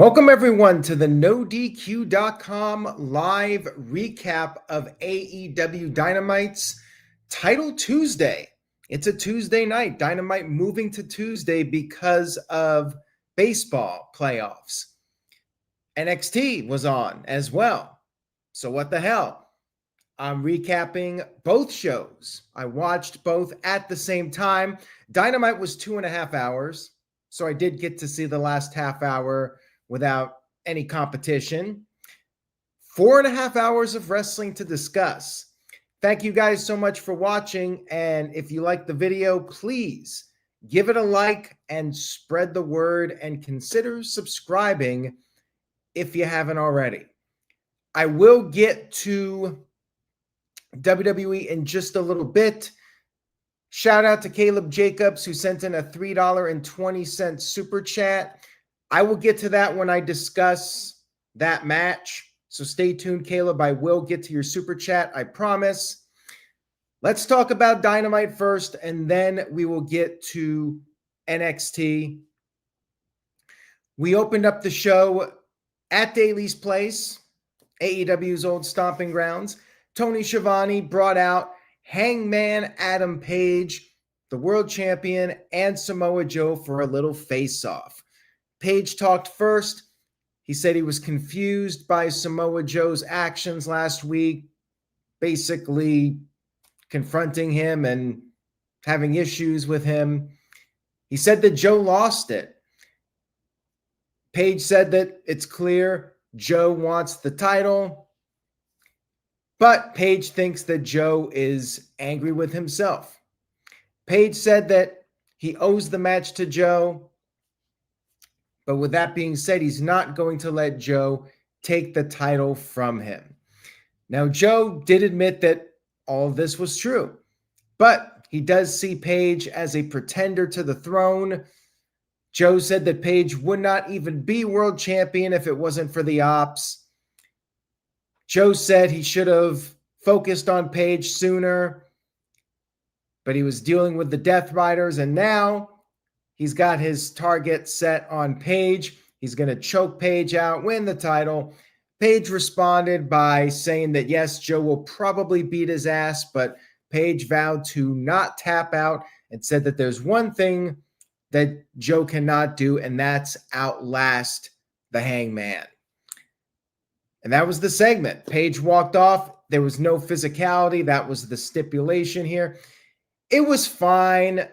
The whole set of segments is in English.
Welcome, everyone, to the NoDQ.com live recap of AEW Dynamite's Title Tuesday. It's a Tuesday night. Dynamite moving to Tuesday because of baseball playoffs. NXT was on as well. So what the hell? I'm recapping both shows. I watched both at the same time. Dynamite was 2.5 hours, so I did get to see the last half hour without any competition. 4.5 hours of wrestling to discuss. Thank you guys so much for watching. And if you like the video, please give it a like and spread the word and consider subscribing if you haven't already. I will get to WWE in just a little bit. Shout out to Caleb Jacobs, who sent in a $3.20 super chat. I will get to that when I discuss that match. So stay tuned, Caleb. I will get to your super chat, I promise. Let's talk about Dynamite first, and then we will get to NXT. We opened up the show at Daly's Place, AEW's old stomping grounds. Tony Schiavone brought out Hangman Adam Page, the world champion, and Samoa Joe for a little face-off. Page talked first. He said he was confused by Samoa Joe's actions last week, basically confronting him and having issues with him. He said that Joe lost it. Page said that it's clear Joe wants the title, but Page thinks that Joe is angry with himself. Page said that he owes the match to Joe. But with that being said, he's not going to let Joe take the title from him. Now, Joe did admit that all of this was true, but he does see Page as a pretender to the throne. Joe said that Page would not even be world champion if it wasn't for the ops. Joe said he should have focused on Page sooner, but he was dealing with the Death Riders, and now he's got his target set on Page. He's going to choke Page out, win the title. Page responded by saying that, yes, Joe will probably beat his ass, but Page vowed to not tap out and said that there's one thing that Joe cannot do, and that's outlast the Hangman. And that was the segment. Page walked off. There was no physicality. That was the stipulation here. It was fine.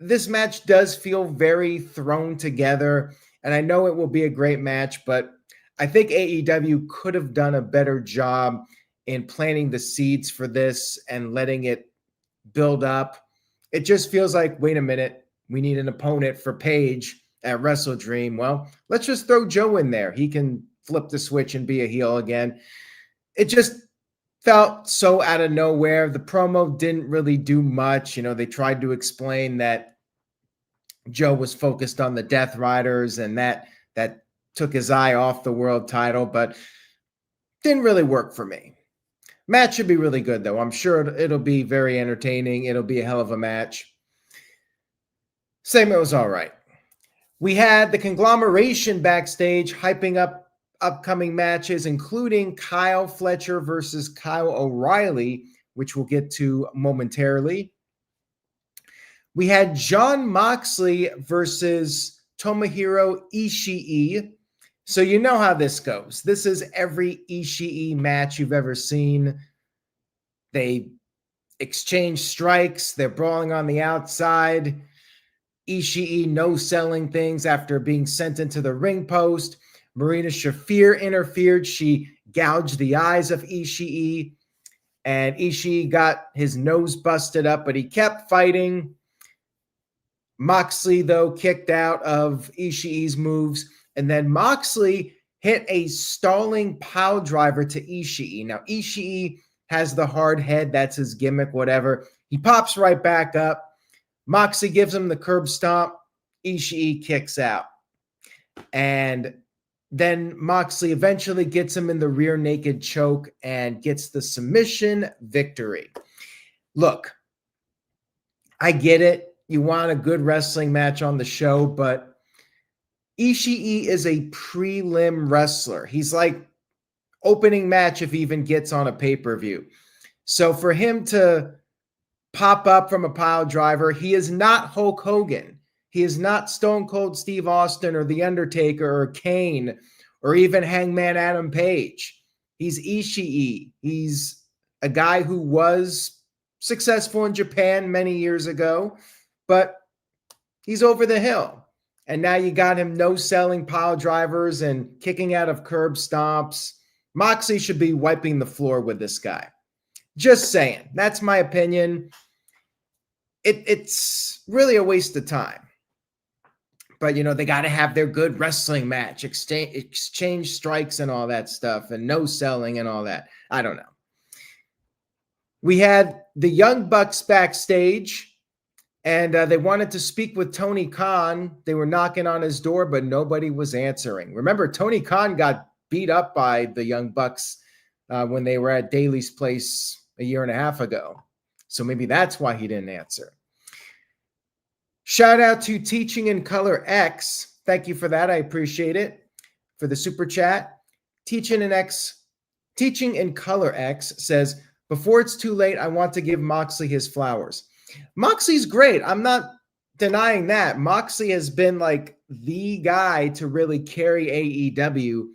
This match does feel very thrown together, and I know it will be a great match, but I think AEW could have done a better job in planting the seeds for this and letting it build up. It just feels like, wait a minute, we need an opponent for Page at Wrestle Dream. Well, let's just throw Joe in there. He can flip the switch and be a heel again. It just felt so out of nowhere. The promo didn't really do much. You know, they tried to explain that Joe was focused on the Death Riders and that took his eye off the world title, but didn't really work for me. Match should be really good, though. I'm sure it'll be very entertaining. It'll be a hell of a match. Segment was all right. We had the conglomeration backstage hyping up upcoming matches, including Kyle Fletcher versus Kyle O'Reilly, which we'll get to momentarily. We had Jon Moxley versus Tomohiro Ishii. So you know how this goes. This is every Ishii match you've ever seen. They exchange strikes. They're brawling on the outside. Ishii no-selling things after being sent into the ring post. Marina Shafir interfered. She gouged the eyes of Ishii. And Ishii got his nose busted up, but he kept fighting. Moxley, though, kicked out of Ishii's moves. And then Moxley hit a stalling pile driver to Ishii. Now, Ishii has the hard head. That's his gimmick, whatever. He pops right back up. Moxley gives him the curb stomp. Ishii kicks out. And then Moxley eventually gets him in the rear naked choke and gets the submission victory. Look, I get it. You want a good wrestling match on the show, but Ishii is a prelim wrestler. He's like opening match if he even gets on a pay-per-view. So for him to pop up from a pile driver, he is not Hulk Hogan. He is not Stone Cold Steve Austin or The Undertaker or Kane or even Hangman Adam Page. He's Ishii. He's a guy who was successful in Japan many years ago, but he's over the hill. And now you got him no-selling pile drivers and kicking out of curb stomps. Moxley should be wiping the floor with this guy. Just saying. That's my opinion. It's really a waste of time. But, you know, they got to have their good wrestling match, exchange strikes and all that stuff, and no selling and all that. I don't know. We had the Young Bucks backstage, and they wanted to speak with Tony Khan. They were knocking on his door, but nobody was answering. Remember, Tony Khan got beat up by the Young Bucks when they were at Daly's place a year and a half ago. So maybe that's why he didn't answer. Shout out to Teaching in Color X. Thank you for that. I appreciate it. For the super chat. Teaching in Color X says, before it's too late, I want to give Moxley his flowers. Moxley's great. I'm not denying that. Moxley has been like the guy to really carry AEW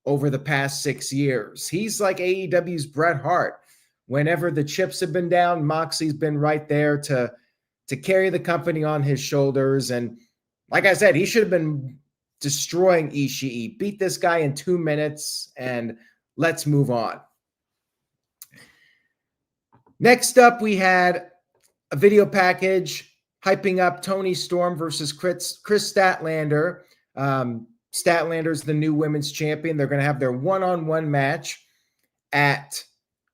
over the past 6 years. He's like AEW's Bret Hart. Whenever the chips have been down, Moxley's been right there to carry the company on his shoulders. And like I said, he should have been destroying Ishii. Beat this guy in 2 minutes and let's move on. Next up, we had a video package hyping up Tony Storm versus Chris Statlander. Statlander's the new women's champion. They're going to have their one-on-one match at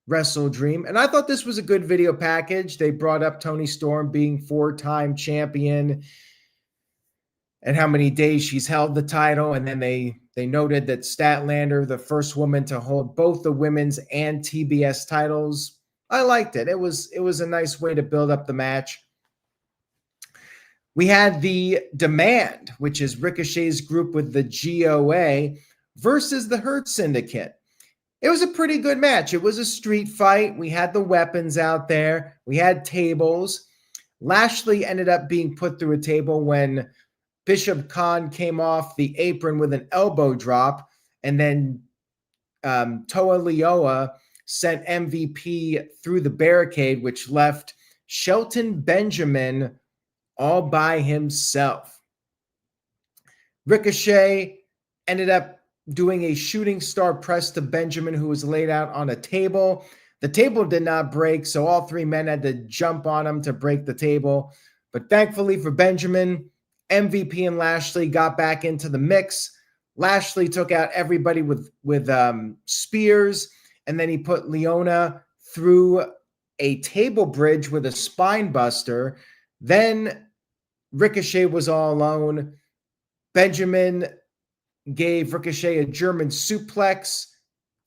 Wrestle Dream. And I thought this was a good video package. They brought up Tony Storm being 4-time champion and how many days she's held the title. And then they noted that Statlander, the first woman to hold both the women's and TBS titles. I liked it. It was a nice way to build up the match. We had the Demand, which is Ricochet's group with the GOA versus the Hurt Syndicate. It was a pretty good match. It was a street fight. We had the weapons out there. We had tables. Lashley ended up being put through a table when Bishop Khan came off the apron with an elbow drop, and then Toa Lioa sent MVP through the barricade, which left Shelton Benjamin all by himself. Ricochet ended up doing a shooting star press to Benjamin, who was laid out on a table. The table did not break, so all three men had to jump on him to break the table. But thankfully for Benjamin, MVP and Lashley got back into the mix. Lashley took out everybody with spears, and then he put Leona through a table bridge with a spine buster. Then Ricochet was all alone. Benjamin gave Ricochet a German suplex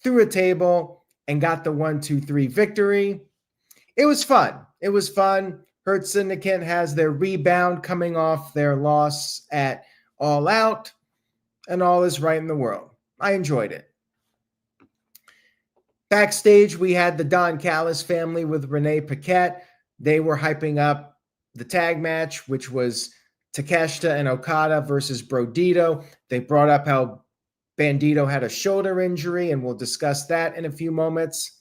through a table and got the 1-2-3 victory. It was fun. It was fun. Hurt Syndicate has their rebound coming off their loss at All Out, and all is right in the world. I enjoyed it. Backstage, we had the Don Callis family with Renee Paquette. They were hyping up the tag match, which was Takeshita and Okada versus Brodido. They brought up how Bandito had a shoulder injury, and we'll discuss that in a few moments.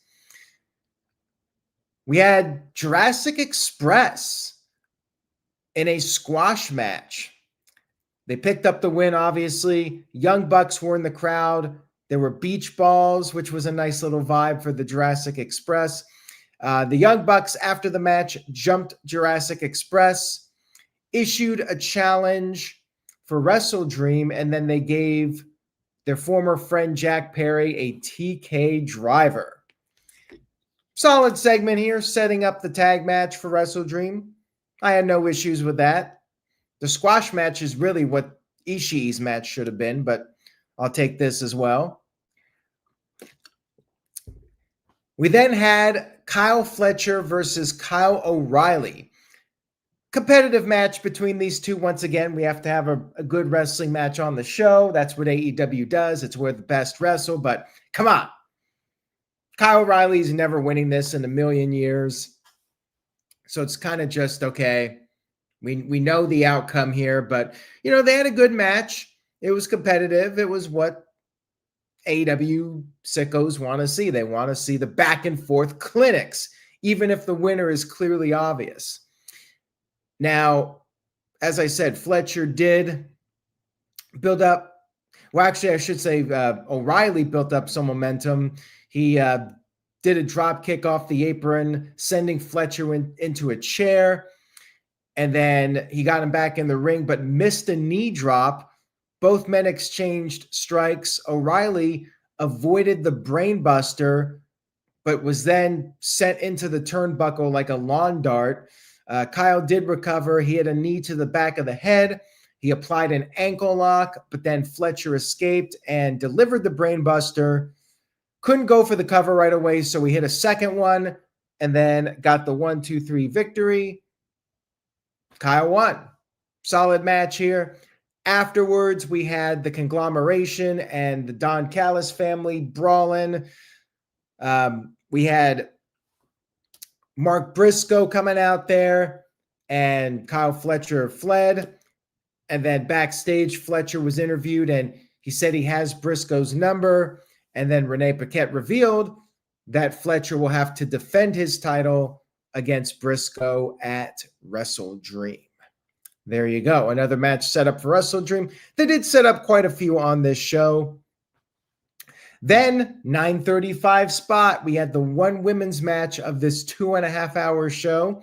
We had Jurassic Express in a squash match. They picked up the win, obviously. Young Bucks were in the crowd. There were beach balls, which was a nice little vibe for the Jurassic Express. The Young Bucks, after the match, jumped Jurassic Express, issued a challenge for Wrestle Dream, and then they gave their former friend Jack Perry a TK driver. Solid segment here, setting up the tag match for Wrestle Dream. I had no issues with that. The squash match is really what Ishii's match should have been, but I'll take this as well. We then had Kyle Fletcher versus Kyle O'Reilly. competitive match between these two. Once again, we have to have a good wrestling match on the show. That's what AEW does. It's where the best wrestle. But come on. Kyle O'Reilly's never winning this in a million years. So it's kind of just, okay, we know the outcome here. But, you know, they had a good match. It was competitive. It was what AEW sickos want to see. They want to see the back and forth clinics, even if the winner is clearly obvious. Now, as I said, Fletcher did build up. Well, actually, I should say O'Reilly built up some momentum. He did a drop kick off the apron, sending Fletcher into a chair. And then he got him back in the ring, but missed a knee drop. Both men exchanged strikes. O'Reilly avoided the brain buster, but was then sent into the turnbuckle like a lawn dart. Kyle did recover. He had a knee to the back of the head. He applied an ankle lock, but then Fletcher escaped and delivered the brain buster. Couldn't go for the cover right away, so he hit a second one and then got the 1-2-3 victory. Kyle won. Solid match here. Afterwards, we had the conglomeration and the Don Callis family brawling. We had Mark Briscoe coming out there, and Kyle Fletcher fled. And then backstage, Fletcher was interviewed, and he said he has Briscoe's number. And then Renee Paquette revealed that Fletcher will have to defend his title against Briscoe at Wrestle Dream. There you go. Another match set up for Wrestle Dream. They did set up quite a few on this show. Then 9:35 spot, we had the one women's match of this 2.5-hour show.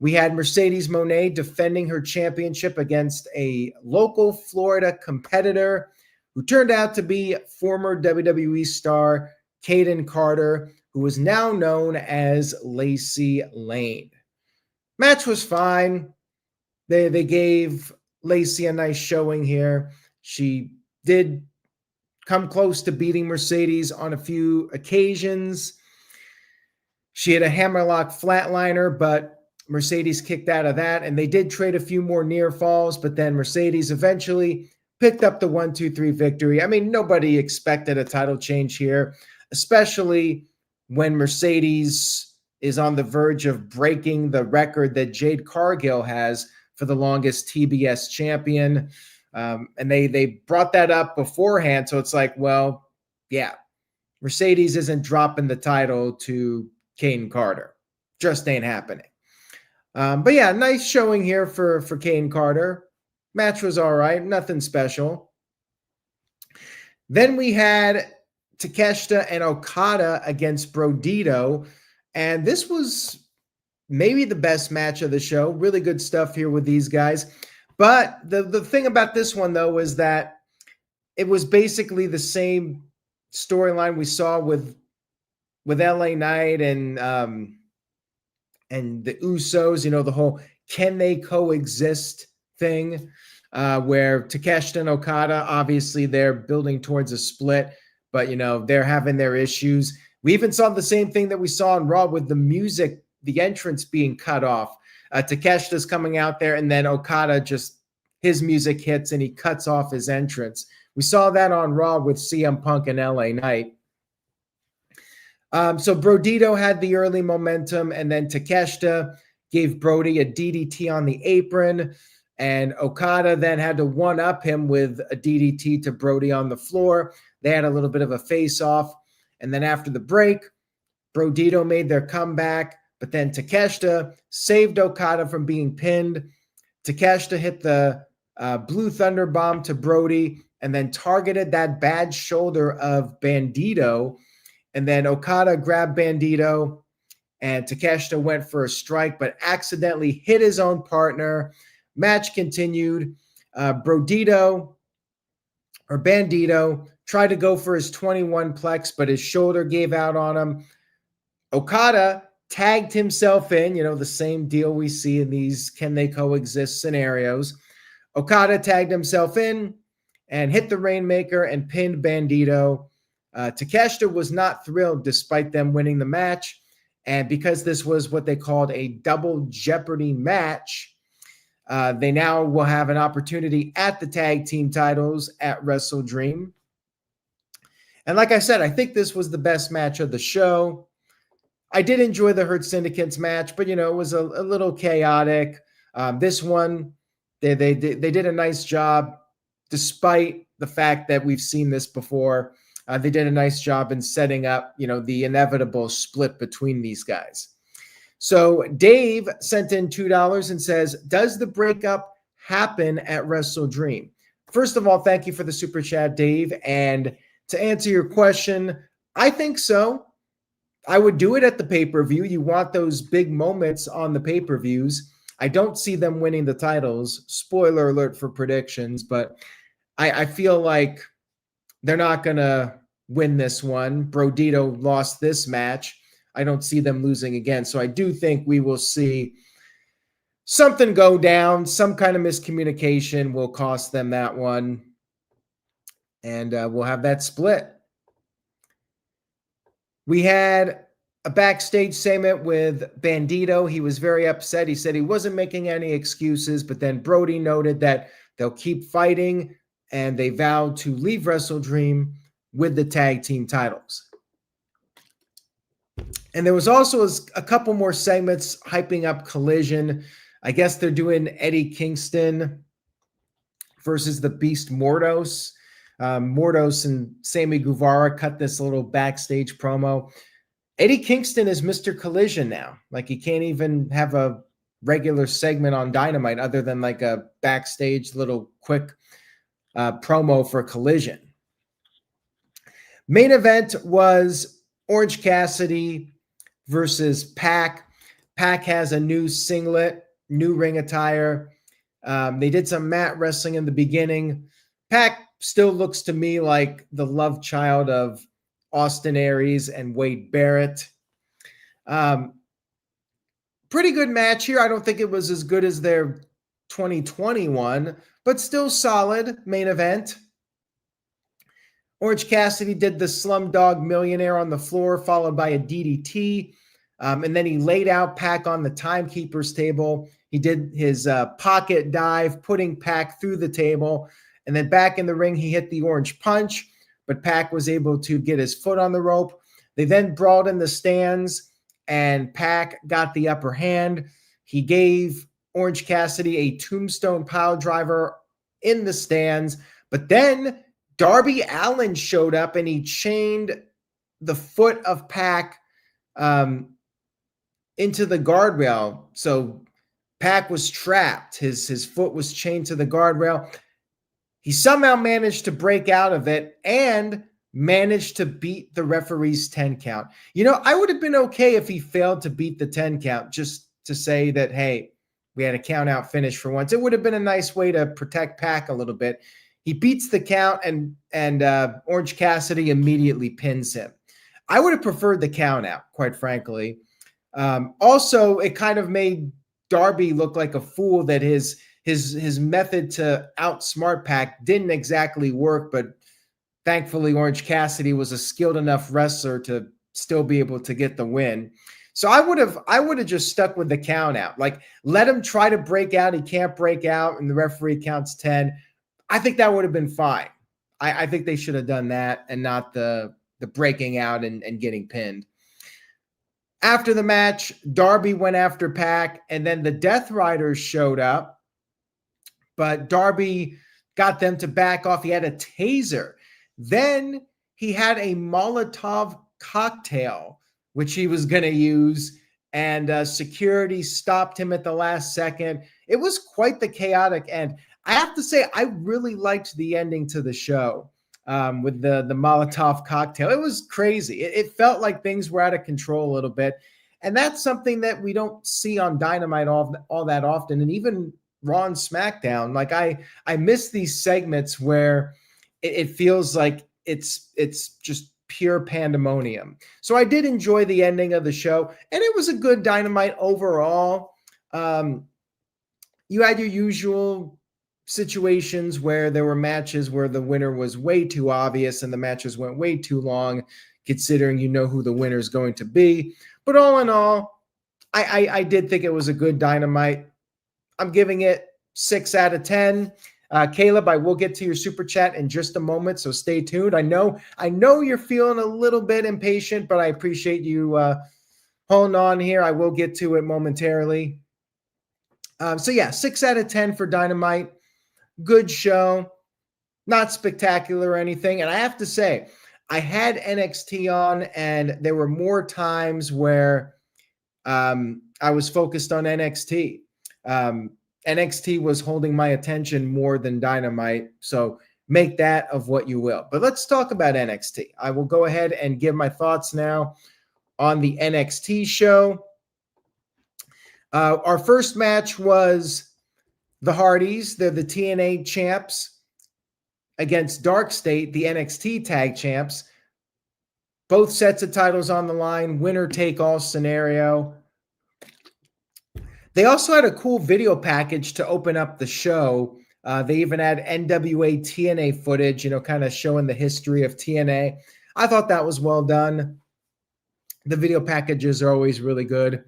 We had Mercedes Moné defending her championship against a local Florida competitor who turned out to be former WWE star Kayden Carter, who is now known as Lacey Lane. Match was fine. They gave Lacey a nice showing here. She did come close to beating Mercedes on a few occasions. She had a hammerlock flatliner, but Mercedes kicked out of that, and they did trade a few more near falls, but then Mercedes eventually picked up the 1-2-3 victory. I mean, nobody expected a title change here, especially when Mercedes is on the verge of breaking the record that Jade Cargill has for the longest TBS champion. And they brought that up beforehand. So it's like, well, yeah, Mercedes isn't dropping the title to Kayden Carter. Just ain't happening. But yeah, nice showing here for Kayden Carter. Match was all right. Nothing special. Then we had Takeshita and Okada against Brodido. And this was maybe the best match of the show. Really good stuff here with these guys. But the thing about this one, though, is that it was basically the same storyline we saw with LA Knight and the Usos, you know, the whole can they coexist thing, where Takeshita and Okada, obviously they're building towards a split, but, you know, they're having their issues. We even saw the same thing that we saw on Raw with the music, the entrance being cut off. Takeshita's coming out there, and then Okada just, his music hits and he cuts off his entrance. We saw that on Raw with CM Punk and LA Knight. So Brodido had the early momentum, and then Takeshita gave Brody a DDT on the apron, and Okada then had to one-up him with a DDT to Brody on the floor. They had a little bit of a face-off, and then after the break, Brodido made their comeback, but then Takeshita saved Okada from being pinned. Takeshita hit the Blue Thunder Bomb to Brody and then targeted that bad shoulder of Bandito. And then Okada grabbed Bandito, and Takeshita went for a strike, but accidentally hit his own partner. Match continued. Bandito tried to go for his 21 plex, but his shoulder gave out on him. Okada tagged himself in, you know, the same deal we see in these can they coexist scenarios. Okada tagged himself in and hit the Rainmaker and pinned Bandito. Takeshita was not thrilled despite them winning the match. And because this was what they called a double jeopardy match, They now will have an opportunity at the tag team titles at Wrestle Dream. And like I said, I think this was the best match of the show. I did enjoy the Hurt Syndicate's match, but, it was a little chaotic. This one, they did a nice job, despite the fact that we've seen this before. They did a nice job in setting up, the inevitable split between these guys. So Dave sent in $2 and says, does the breakup happen at Wrestle Dream? First of all, thank you for the super chat, Dave. And to answer your question, I think so. I would do it at the pay-per-view. You want those big moments on the pay-per-views. I don't see them winning the titles. Spoiler alert for predictions, but I feel like they're not going to win this one. Brodido lost this match. I don't see them losing again. So I do think we will see something go down. Some kind of miscommunication will cost them that one. And we'll have that split. We had a backstage segment with Bandito. He was very upset. He said he wasn't making any excuses, but then Brody noted that they'll keep fighting, and they vowed to leave Wrestle Dream with the tag team titles. And there was also a couple more segments hyping up Collision. I guess they're doing Eddie Kingston versus the Beast Mordos. Mordos and Sammy Guevara cut this little backstage promo. Eddie Kingston is Mr. Collision now. Like, he can't even have a regular segment on Dynamite other than like a backstage little quick promo for Collision. Main event was Orange Cassidy versus Pac. Pac has a new singlet, new ring attire. They did some mat wrestling in the beginning. Pac still looks to me like the love child of Austin Aries and Wade Barrett. Pretty good match here. I don't think it was as good as their 2021, but still solid main event. Orange Cassidy did the Slumdog Millionaire on the floor, followed by a DDT. And then he laid out Pac on the timekeeper's table. He did his pocket dive, putting Pac through the table. And then back in the ring, he hit the orange punch, but Pac was able to get his foot on the rope. They then brawled in the stands, and Pac got the upper hand. He gave Orange Cassidy a tombstone pile driver in the stands, but then Darby Allin showed up, and he chained the foot of Pac into the guardrail. So Pac was trapped. His foot was chained to the guardrail. He somehow managed to break out of it and managed to beat the referee's 10 count. I would have been okay if he failed to beat the 10 count, just to say that, hey, we had a count out finish for once. It would have been a nice way to protect Pac a little bit. He beats the count, and Orange Cassidy immediately pins him. I would have preferred the count out, quite frankly. Also, it kind of made Darby look like a fool that his method to outsmart Pac didn't exactly work, but thankfully Orange Cassidy was a skilled enough wrestler to still be able to get the win. So I would have just stuck with the count out. Like, let him try to break out. He can't break out, and the referee counts 10. I think that would have been fine. I think they should have done that and not the breaking out and getting pinned. After the match, Darby went after Pac, and then the Death Riders showed up. But Darby got them to back off. He had a taser. Then he had a Molotov cocktail, which he was going to use, and security stopped him at the last second. It was quite the chaotic end. I have to say, I really liked the ending to the show with the Molotov cocktail. It was crazy. It felt like things were out of control a little bit. And that's something that we don't see on Dynamite all that often. And even Raw and SmackDown, like I miss these segments where it feels like it's just pure pandemonium. So I did enjoy the ending of the show, and it was a good Dynamite overall. You had your usual situations where there were matches where the winner was way too obvious and the matches went way too long, considering who the winner is going to be. But all in all, I did think it was a good Dynamite. I'm giving it 6 out of 10. Caleb, I will get to your super chat in just a moment, so stay tuned. I know you're feeling a little bit impatient, but I appreciate you holding on here. I will get to it momentarily. So yeah, 6 out of 10 for Dynamite. Good show. Not spectacular or anything. And I have to say, I had NXT on, and there were more times where I was focused on NXT. NXT was holding my attention more than Dynamite. So make that of what you will. But let's talk about NXT. I will go ahead and give my thoughts now on the NXT show. Our first match was the Hardys. They're the TNA champs against DarkState, the NXT tag champs. Both sets of titles on the line, winner take all scenario. They also had a cool video package to open up the show. They even had NWA TNA footage, kind of showing the history of TNA. I thought that was well done. The video packages are always really good.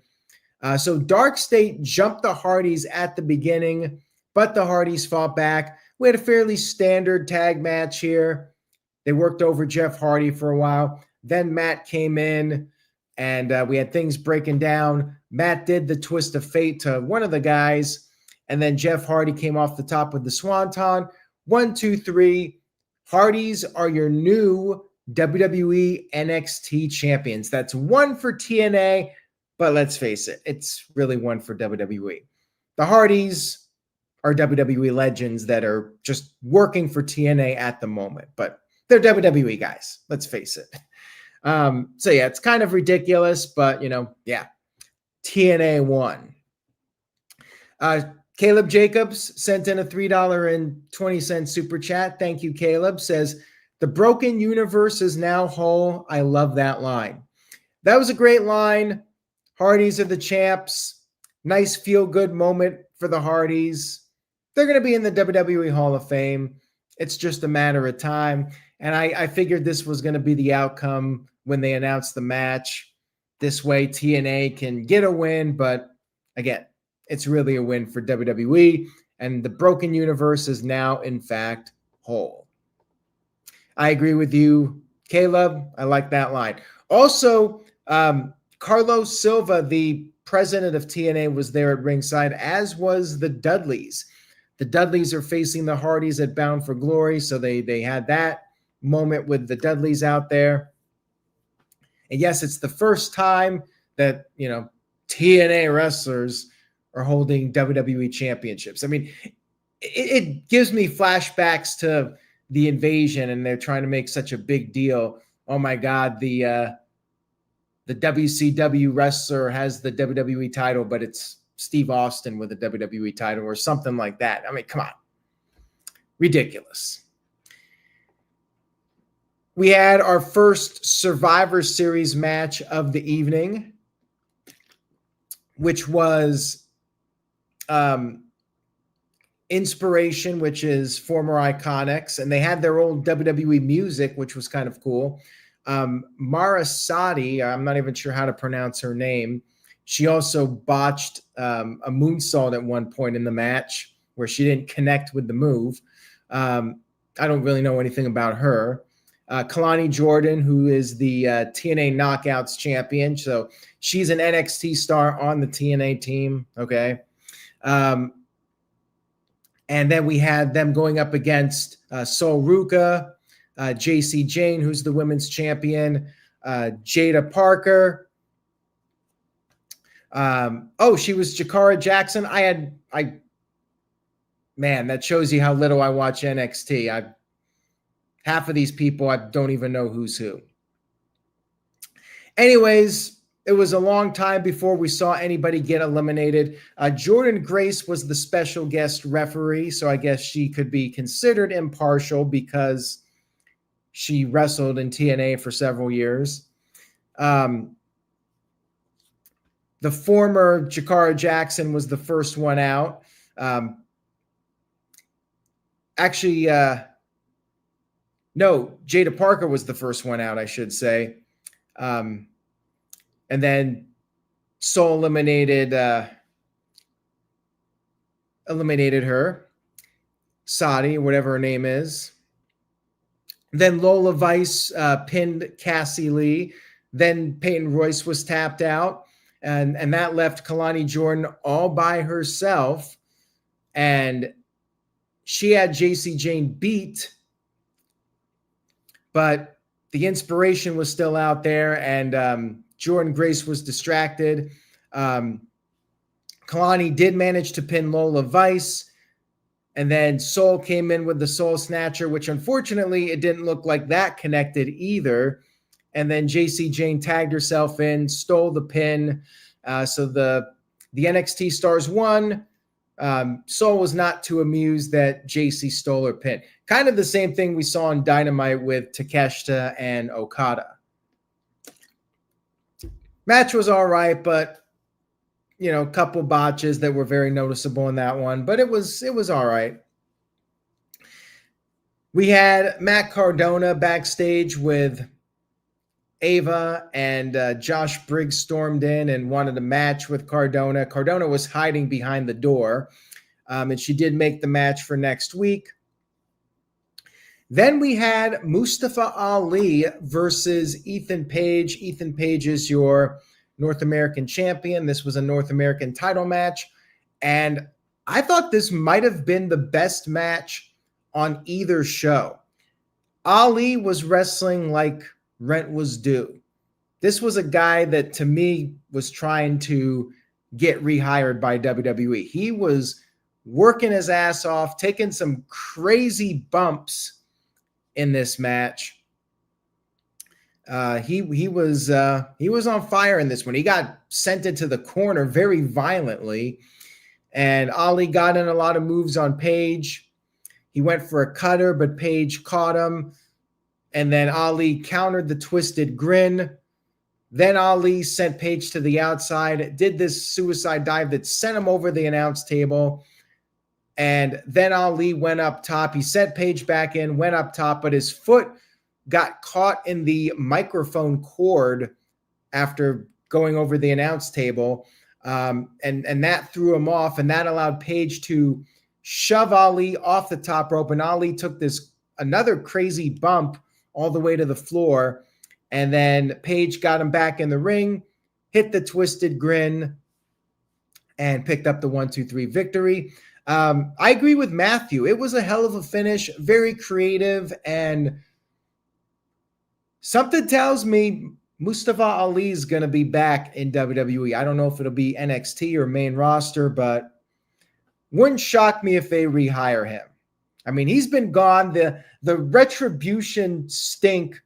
So DarkState jumped the Hardys at the beginning, but the Hardys fought back. We had a fairly standard tag match here. They worked over Jeff Hardy for a while. Then Matt came in, and we had things breaking down. Matt did the twist of fate to one of the guys, and then Jeff Hardy came off the top with the swanton. 1, 2, 3. Hardys are your new WWE NXT champions. That's 1 for TNA, but let's face it, it's really 1 for WWE. The Hardys are WWE legends that are just working for TNA at the moment, but they're WWE guys. Let's face it. So yeah, it's kind of ridiculous, but yeah, TNA won. Caleb Jacobs sent in a $3.20 super chat. Thank you, Caleb. Says, the broken universe is now whole. I love that line. That was a great line. Hardys are the champs. Nice feel-good moment for the Hardys. They're going to be in the WWE Hall of Fame. It's just a matter of time. And I figured this was going to be the outcome when they announced the match. This way, TNA can get a win. But again, it's really a win for WWE. And the broken universe is now, in fact, whole. I agree with you, Caleb. I like that line. Also, Carlos Silva, the president of TNA, was there at ringside, as was the Dudleys. The Dudleys are facing the Hardys at Bound for Glory, so they had that moment with the Dudleys out there. And yes, it's the first time that, TNA wrestlers are holding WWE championships. I mean, it gives me flashbacks to the Invasion, and they're trying to make such a big deal. Oh my God, the WCW wrestler has the WWE title, but it's Steve Austin with a WWE title or something like that. I mean, come on. Ridiculous. We had our first Survivor Series match of the evening, which was Iinspiration, which is former Iconics, and they had their old WWE music, which was kind of cool. Mara Sadi, I'm not even sure how to pronounce her name. She also botched a moonsault at one point in the match where she didn't connect with the move. I don't really know anything about her. Kelani Jordan, who is the TNA Knockouts champion. So she's an NXT star on the TNA team. Okay. And then we had them going up against Sol Ruca, JC Jane, who's the women's champion, Jada Parker. She was Jakara Jackson. Man, that shows you how little I watch NXT. Half of these people, I don't even know who's who. Anyways, it was a long time before we saw anybody get eliminated. Jordan Grace was the special guest referee, so I guess she could be considered impartial because she wrestled in TNA for several years. The former Jakara Jackson was the first one out. No, Jada Parker was the first one out, I should say. And then Sol eliminated eliminated her. Saudi, whatever her name is. Then Lola Vice pinned Cassie Lee. Then Peyton Royce was tapped out. And that left Kelani Jordan all by herself. And she had JC Jane beat, but the Iinspiration was still out there, and Jordan Grace was distracted. Kelani did manage to pin Lola Vice, and then Soul came in with the Soul Snatcher, which unfortunately it didn't look like that connected either. And then JC Jane tagged herself in, stole the pin. So the NXT stars won. Soul was not too amused that JC stole her pin. Kind of the same thing we saw in Dynamite with Takeshita and Okada. Match was all right, but a couple botches that were very noticeable in that one, but it was all right. We had Matt Cardona backstage with Ava, and Josh Briggs stormed in and wanted a match with Cardona. Cardona was hiding behind the door, and she did make the match for next week. Then we had Mustafa Ali versus Ethan Page. Ethan Page is your North American champion. This was a North American title match, and I thought this might have been the best match on either show. Ali was wrestling like rent was due. This was a guy that, to me, was trying to get rehired by WWE. He was working his ass off, taking some crazy bumps in this match. He was on fire in this one. He got sent into the corner very violently, and Ali got in a lot of moves on Page. He went for a cutter, but Page caught him. And then Ali countered the twisted grin. Then Ali sent Page to the outside, did this suicide dive that sent him over the announce table. And then Ali went up top. He sent Page back in, went up top, but his foot got caught in the microphone cord after going over the announce table. And that threw him off, and that allowed Page to shove Ali off the top rope. And Ali took another crazy bump all the way to the floor. And then Page got him back in the ring, hit the twisted grin, and picked up the 1-2-3 victory. I agree with Matthew. It was a hell of a finish, very creative, and something tells me Mustafa Ali is going to be back in WWE. I don't know if it'll be NXT or main roster, but wouldn't shock me if they rehire him. I mean, he's been gone. The retribution stink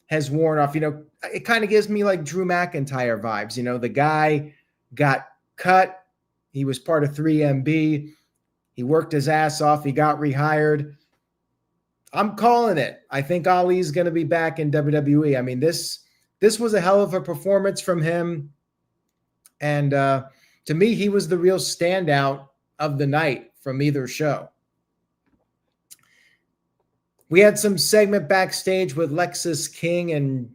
has worn off. It kind of gives me like Drew McIntyre vibes. The guy got cut. He was part of 3MB. He worked his ass off. He got rehired. I'm calling it. I think Ali's going to be back in WWE. I mean, this was a hell of a performance from him. And to me, he was the real standout of the night from either show. We had some segment backstage with Lexus King and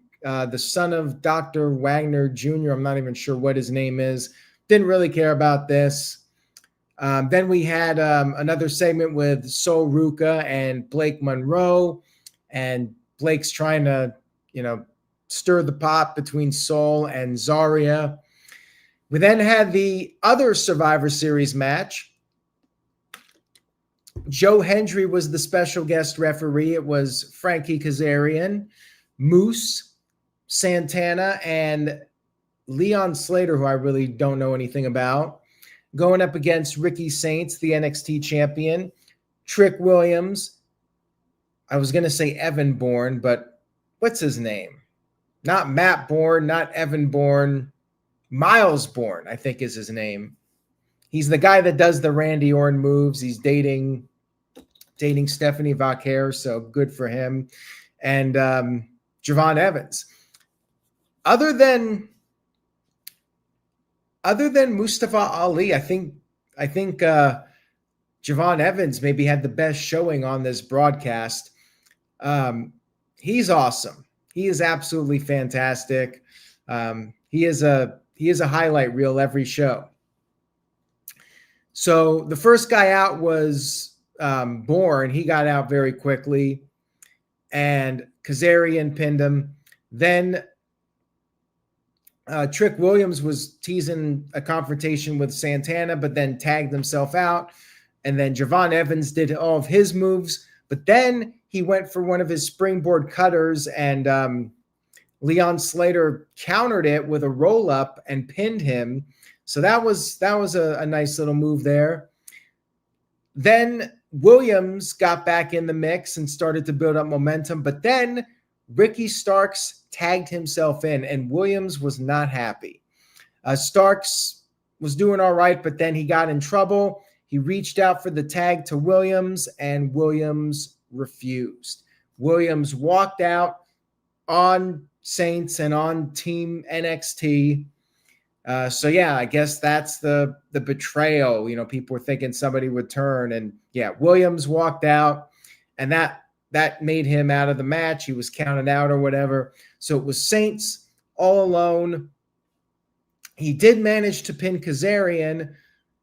the son of Dr. Wagner Jr. I'm not even sure what his name is. Didn't really care about this. Then we had another segment with Sol Ruca and Blake Monroe. And Blake's trying to, stir the pot between Sol and Zarya. We then had the other Survivor Series match. Joe Hendry was the special guest referee. It was Frankie Kazarian, Moose, Santana, and Leon Slater, who I really don't know anything about, going up against Ricky Saints, the NXT champion, Trick Williams. I was going to say Evan Borne, but what's his name? Not Matt Borne, not Evan Borne. Myles Borne, I think is his name. He's the guy that does the Randy Orton moves. He's dating Stephanie Vaquer, so good for him. And Javon Evans. Other than Mustafa Ali, I think Javon Evans maybe had the best showing on this broadcast. He's awesome. He is absolutely fantastic. He is a highlight reel every show. So the first guy out was Borne. He got out very quickly, and Kazarian pinned him. Then Trick Williams was teasing a confrontation with Santana, but then tagged himself out. And then Javon Evans did all of his moves, but then he went for one of his springboard cutters, and Leon Slater countered it with a roll-up and pinned him. So that was a nice little move there. Then Williams got back in the mix and started to build up momentum, but then Ricky Starks tagged himself in, and Williams was not happy. Starks was doing all right, but then he got in trouble. He reached out for the tag to Williams, and Williams refused. Williams walked out on Saints and on Team NXT. So yeah, I guess that's the betrayal. You know, people were thinking somebody would turn, and yeah, Williams walked out, and that made him out of the match. He was counted out or whatever. So it was Saints all alone. He did manage to pin Kazarian.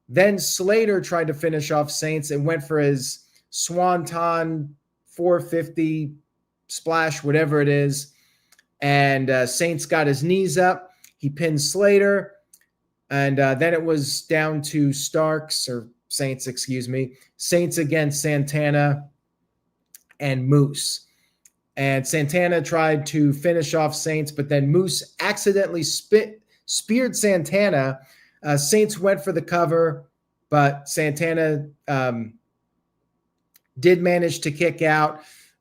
Then Slater tried to finish off Saints and went for his Swanton 450 splash, whatever it is. And Saints got his knees up. He pinned Slater. And then it was down to Saints against Santana and Moose. And Santana tried to finish off Saints, but then Moose accidentally speared Santana. Saints went for the cover, but Santana did manage to kick out.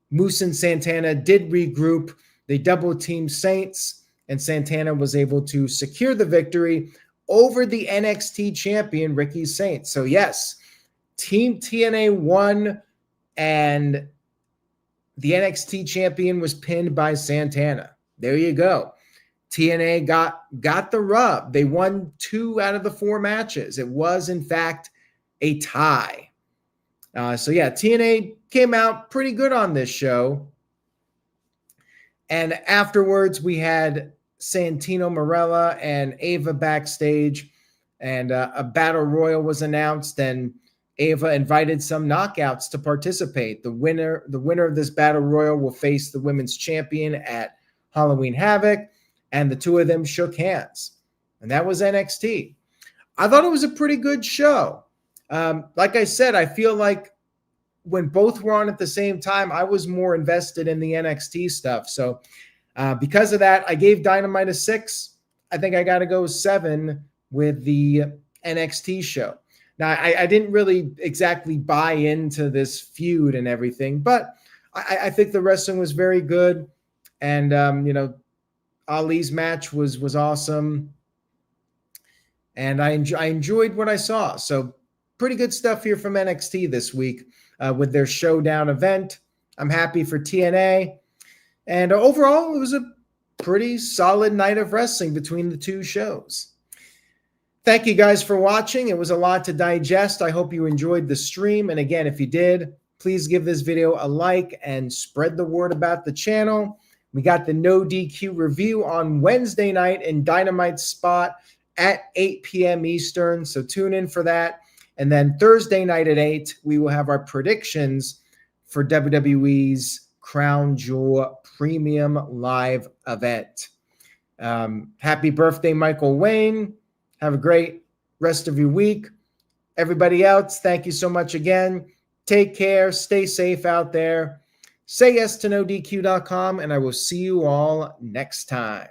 Moose and Santana did regroup. They double-teamed Saints, and Santana was able to secure the victory over the NXT champion, Ricky Saints. So yes, Team TNA won, and the NXT champion was pinned by Santana. There you go. TNA got the rub. They won 2 out of the 4 matches. It was, in fact, a tie. So yeah, TNA came out pretty good on this show. And afterwards, we had Santino Marella and Ava backstage, and a battle royal was announced, and Ava invited some knockouts to participate. The winner of this battle royal will face the women's champion at Halloween Havoc, and the two of them shook hands. And that was NXT. I thought it was a pretty good show. Like I said, I feel like when both were on at the same time, I was more invested in the NXT stuff. So because of that, I gave Dynamite a 6. I think I got to go 7 with the NXT show. Now, I didn't really exactly buy into this feud and everything, but I think the wrestling was very good. And, Ali's match was awesome. And I enjoyed what I saw. So pretty good stuff here from NXT this week with their Showdown event. I'm happy for TNA. And overall, it was a pretty solid night of wrestling between the two shows. Thank you guys for watching. It was a lot to digest. I hope you enjoyed the stream. And again, if you did, please give this video a like and spread the word about the channel. We got the No DQ review on Wednesday night in Dynamite spot at 8 p.m. Eastern. So tune in for that. And then Thursday night at 8, we will have our predictions for WWE's Crown Jewel Premium Live event. Happy birthday, Michael Wayne. Have a great rest of your week. Everybody else, thank you so much again. Take care. Stay safe out there. Say yes to NoDQ.com, and I will see you all next time.